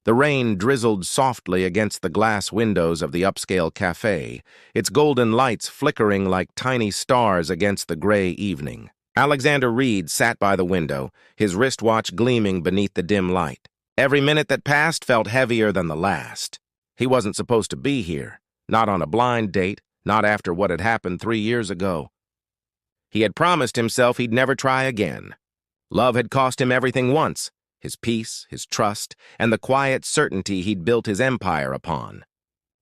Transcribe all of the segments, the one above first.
The rain drizzled softly against the glass windows of the upscale cafe, its golden lights flickering like tiny stars against the gray evening. Alexander Reed sat by the window, his wristwatch gleaming beneath the dim light. Every minute that passed felt heavier than the last. He wasn't supposed to be here, not on a blind date, not after what had happened 3 years ago. He had promised himself he'd never try again. Love had cost him everything once, his peace, his trust, and the quiet certainty he'd built his empire upon.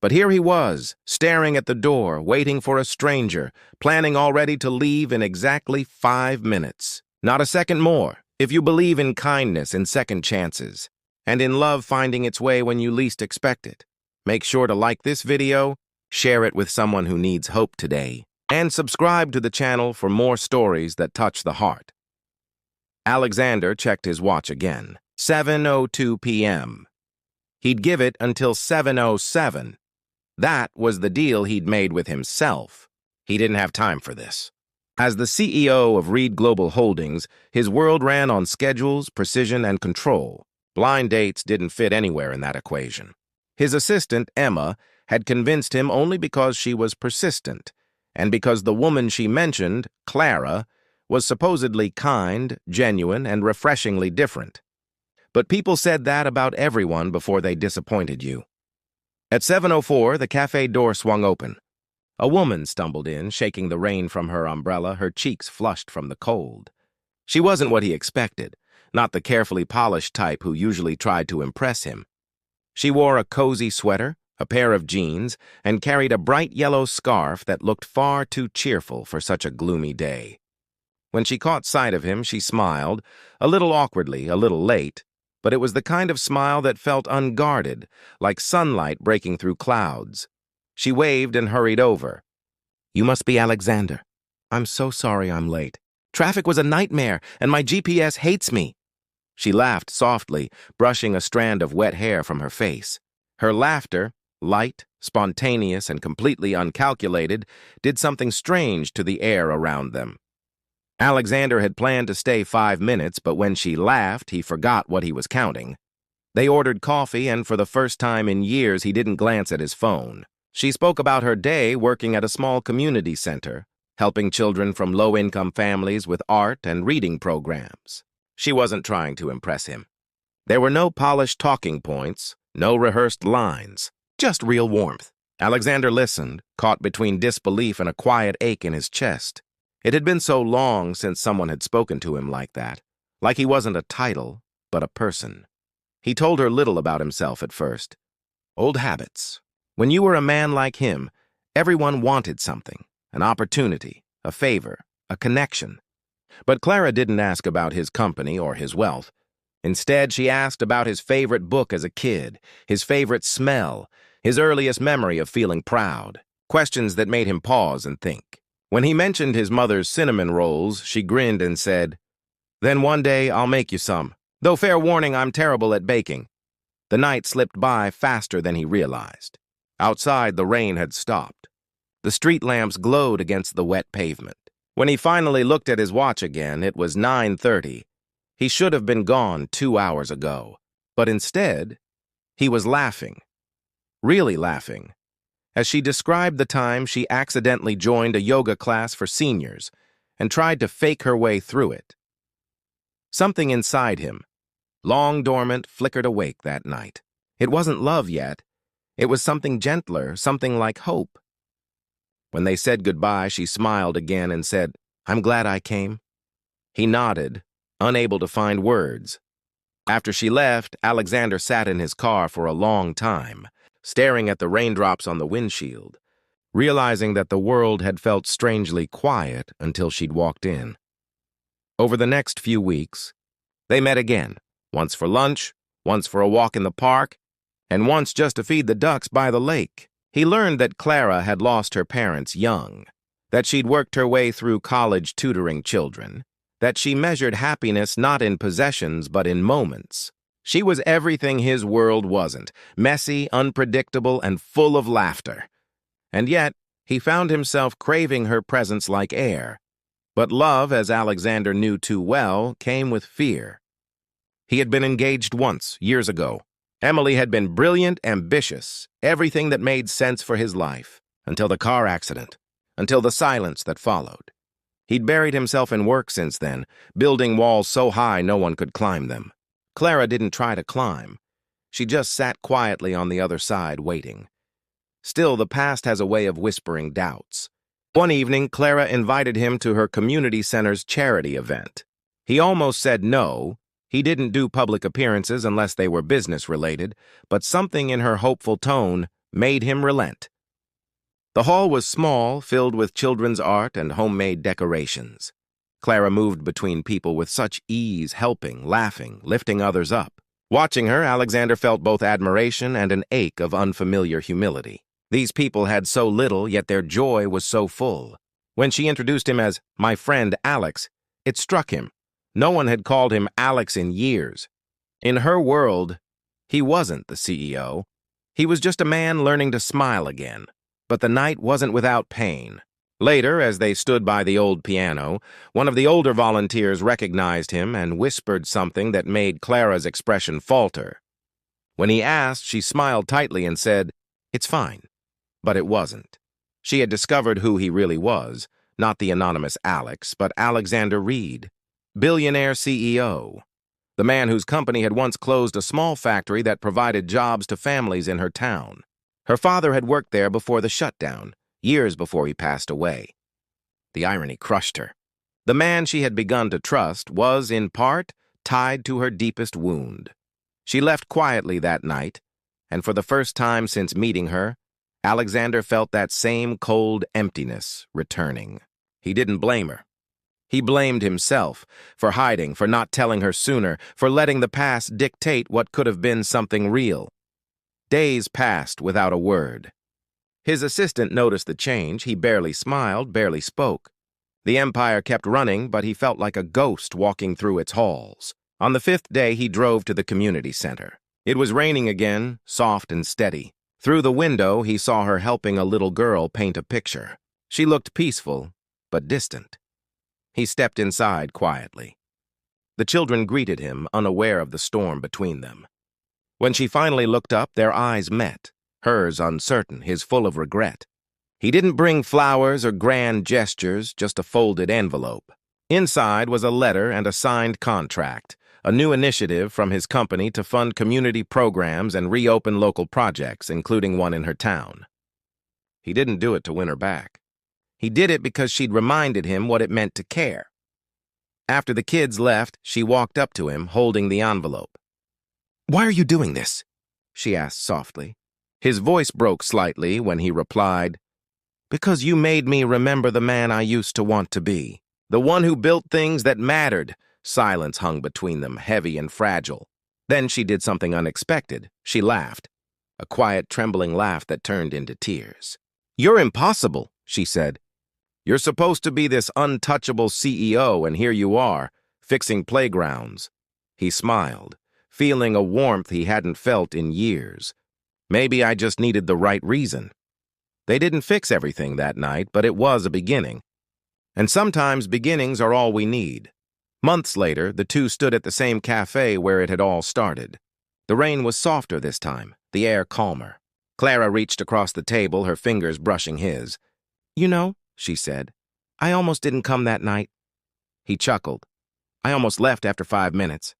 But here he was, staring at the door, waiting for a stranger, planning already to leave in exactly 5 minutes. Not a second more, if you believe in kindness and second chances, and in love finding its way when you least expect it. Make sure to like this video, share it with someone who needs hope today, and subscribe to the channel for more stories that touch the heart. Alexander checked his watch again. 7:02 p.m. He'd give it until 7:07. That was the deal he'd made with himself. He didn't have time for this. As the CEO of Reed Global Holdings, his world ran on schedules, precision, and control. Blind dates didn't fit anywhere in that equation. His assistant, Emma, had convinced him only because she was persistent, and because the woman she mentioned, Clara, was supposedly kind, genuine, and refreshingly different. But people said that about everyone before they disappointed you. At 7:04, the cafe door swung open. A woman stumbled in, shaking the rain from her umbrella, her cheeks flushed from the cold. She wasn't what he expected, not the carefully polished type who usually tried to impress him. She wore a cozy sweater, a pair of jeans, and carried a bright yellow scarf that looked far too cheerful for such a gloomy day. When she caught sight of him, she smiled, a little awkwardly, a little late, but it was the kind of smile that felt unguarded, like sunlight breaking through clouds. She waved and hurried over. "You must be Alexander. I'm so sorry I'm late. Traffic was a nightmare, and my GPS hates me." She laughed softly, brushing a strand of wet hair from her face. Her laughter, light, spontaneous, and completely uncalculated, did something strange to the air around them. Alexander had planned to stay 5 minutes, but when she laughed, he forgot what he was counting. They ordered coffee, and for the first time in years, he didn't glance at his phone. She spoke about her day working at a small community center, helping children from low-income families with art and reading programs. She wasn't trying to impress him. There were no polished talking points, no rehearsed lines, just real warmth. Alexander listened, caught between disbelief and a quiet ache in his chest. It had been so long since someone had spoken to him like that, like he wasn't a title, but a person. He told her little about himself at first. Old habits. When you were a man like him, everyone wanted something, an opportunity, a favor, a connection. But Clara didn't ask about his company or his wealth. Instead, she asked about his favorite book as a kid, his favorite smell, his earliest memory of feeling proud, questions that made him pause and think. When he mentioned his mother's cinnamon rolls, she grinned and said, "Then one day I'll make you some, though fair warning I'm terrible at baking." The night slipped by faster than he realized. Outside, the rain had stopped. The street lamps glowed against the wet pavement. When he finally looked at his watch again, it was 9:30. He should have been gone 2 hours ago. But instead, he was laughing. Really laughing. As she described the time she accidentally joined a yoga class for seniors and tried to fake her way through it. Something inside him, long dormant, flickered awake that night. It wasn't love yet. It was something gentler, something like hope. When they said goodbye, she smiled again and said, "I'm glad I came." He nodded, unable to find words. After she left, Alexander sat in his car for a long time, staring at the raindrops on the windshield, realizing that the world had felt strangely quiet until she'd walked in. Over the next few weeks, they met again, once for lunch, once for a walk in the park, and once just to feed the ducks by the lake. He learned that Clara had lost her parents young, that she'd worked her way through college tutoring children, that she measured happiness not in possessions but in moments. She was everything his world wasn't, messy, unpredictable, and full of laughter. And yet, he found himself craving her presence like air. But love, as Alexander knew too well, came with fear. He had been engaged once, years ago. Emily had been brilliant, ambitious, everything that made sense for his life, until the car accident, until the silence that followed. He'd buried himself in work since then, building walls so high no one could climb them. Clara didn't try to climb. She just sat quietly on the other side, waiting. Still, the past has a way of whispering doubts. One evening, Clara invited him to her community center's charity event. He almost said no. He didn't do public appearances unless they were business-related, but something in her hopeful tone made him relent. The hall was small, filled with children's art and homemade decorations. Clara moved between people with such ease, helping, laughing, lifting others up. Watching her, Alexander felt both admiration and an ache of unfamiliar humility. These people had so little, yet their joy was so full. When she introduced him as "my friend Alex," it struck him. No one had called him Alex in years. In her world, he wasn't the CEO. He was just a man learning to smile again. But the night wasn't without pain. Later, as they stood by the old piano, one of the older volunteers recognized him and whispered something that made Clara's expression falter. When he asked, she smiled tightly and said, "It's fine." But it wasn't. She had discovered who he really was, not the anonymous Alex, but Alexander Reed, billionaire CEO, the man whose company had once closed a small factory that provided jobs to families in her town. Her father had worked there before the shutdown, years before he passed away. The irony crushed her. The man she had begun to trust was, in part, tied to her deepest wound. She left quietly that night, and for the first time since meeting her, Alexander felt that same cold emptiness returning. He didn't blame her. He blamed himself for hiding, for not telling her sooner, for letting the past dictate what could have been something real. Days passed without a word. His assistant noticed the change. He barely smiled, barely spoke. The empire kept running, but he felt like a ghost walking through its halls. On the 5th day, he drove to the community center. It was raining again, soft and steady. Through the window, he saw her helping a little girl paint a picture. She looked peaceful, but distant. He stepped inside quietly. The children greeted him, unaware of the storm between them. When she finally looked up, their eyes met, hers uncertain, his full of regret. He didn't bring flowers or grand gestures, just a folded envelope. Inside was a letter and a signed contract, a new initiative from his company to fund community programs and reopen local projects, including one in her town. He didn't do it to win her back. He did it because she'd reminded him what it meant to care. After the kids left, she walked up to him, holding the envelope. "Why are you doing this?" she asked softly. His voice broke slightly when he replied, "Because you made me remember the man I used to want to be, the one who built things that mattered." Silence hung between them, heavy and fragile. Then she did something unexpected. She laughed, a quiet, trembling laugh that turned into tears. "You're impossible," she said. "You're supposed to be this untouchable CEO, and here you are, fixing playgrounds." He smiled, feeling a warmth he hadn't felt in years. Maybe I just needed the right reason. They didn't fix everything that night, but it was a beginning. And sometimes beginnings are all we need. Months later, the two stood at the same cafe where it had all started. The rain was softer this time, the air calmer. Clara reached across the table, her fingers brushing his. "You know," she said, "I almost didn't come that night." He chuckled. "I almost left after 5 minutes."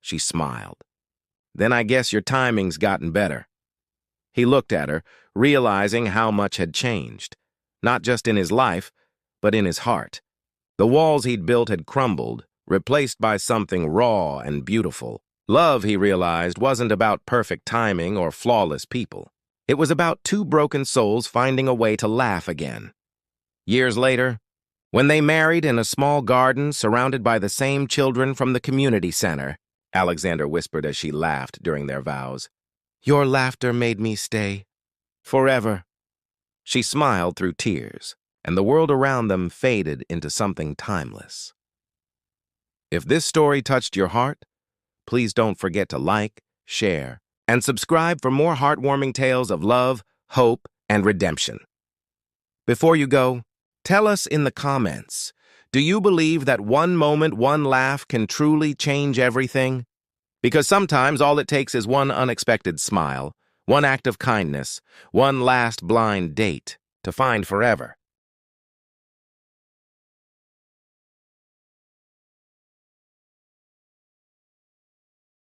She smiled. "Then I guess your timing's gotten better." He looked at her, realizing how much had changed, not just in his life, but in his heart. The walls he'd built had crumbled, replaced by something raw and beautiful. Love, he realized, wasn't about perfect timing or flawless people. It was about two broken souls finding a way to laugh again. Years later, when they married in a small garden surrounded by the same children from the community center, Alexander whispered as she laughed during their vows, "Your laughter made me stay forever." She smiled through tears, and the world around them faded into something timeless. If this story touched your heart, please don't forget to like, share, and subscribe for more heartwarming tales of love, hope, and redemption. Before you go, tell us in the comments, do you believe that one moment, one laugh can truly change everything? Because sometimes all it takes is one unexpected smile, one act of kindness, one last blind date to find forever.